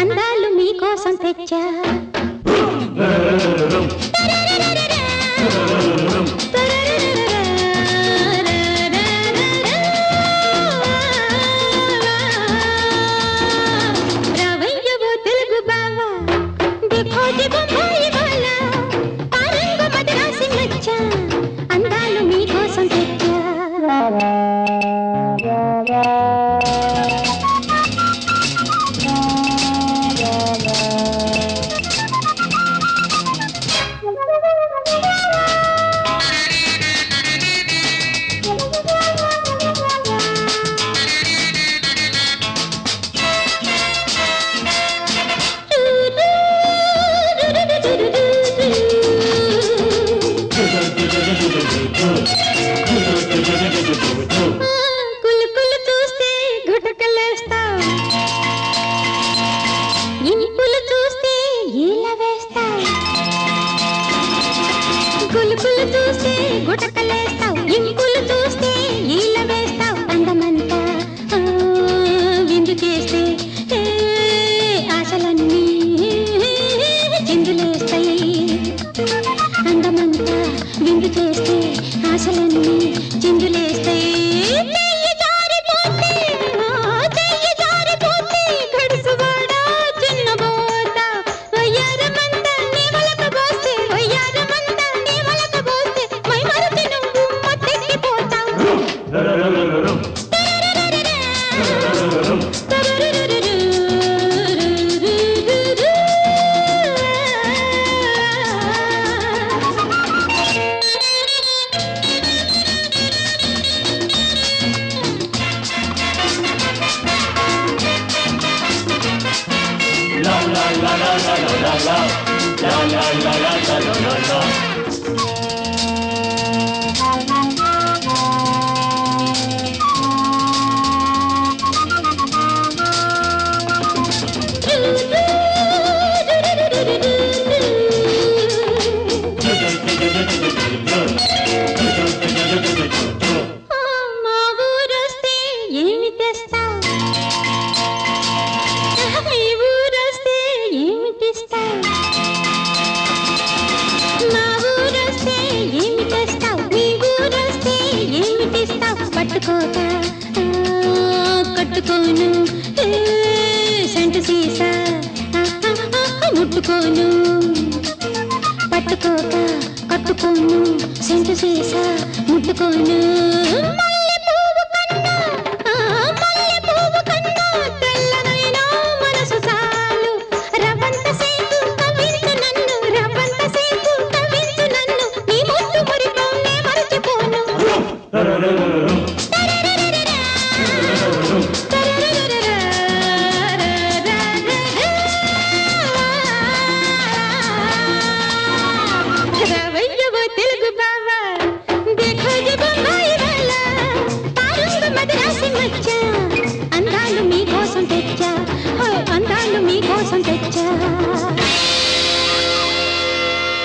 అందాలు మీకోసం తెచ్చా రావయ్యవో తెలుగు బావా देखो देखो भाई वाला पारंग मद्रासी मच्चा అందాలు మీకోసం తెచ్చా కులుకులు చూస్తే గుటకలేస్తా ఇంపులు చూస్తే ఈల వేస్తా కులుకులు చూస్తే గుటకలేస్తావు ఇంపులు చూస్తే ఈల వేస్తావు అందమంతా విందు చేస్తే ఆశలన్నీ చిందులేస్తాయి అందమంతా విందు చేస్తే ఆశలన్నీ చిందులేస్తాయి మా ఊరొస్తే ఏమి తెస్తావు మీ ఊరొస్తే ఏమిటిస్తావు మా ఊరొస్తే ఏమి తెస్తావు మీ ఊరొస్తే ఏమిటిస్తావు పట్టుకోక కట్టుకోను సెంటు సీసా ముట్టుకోను పట్టుకోక కట్టుకోను సెంటు సీసా ముట్టుకోను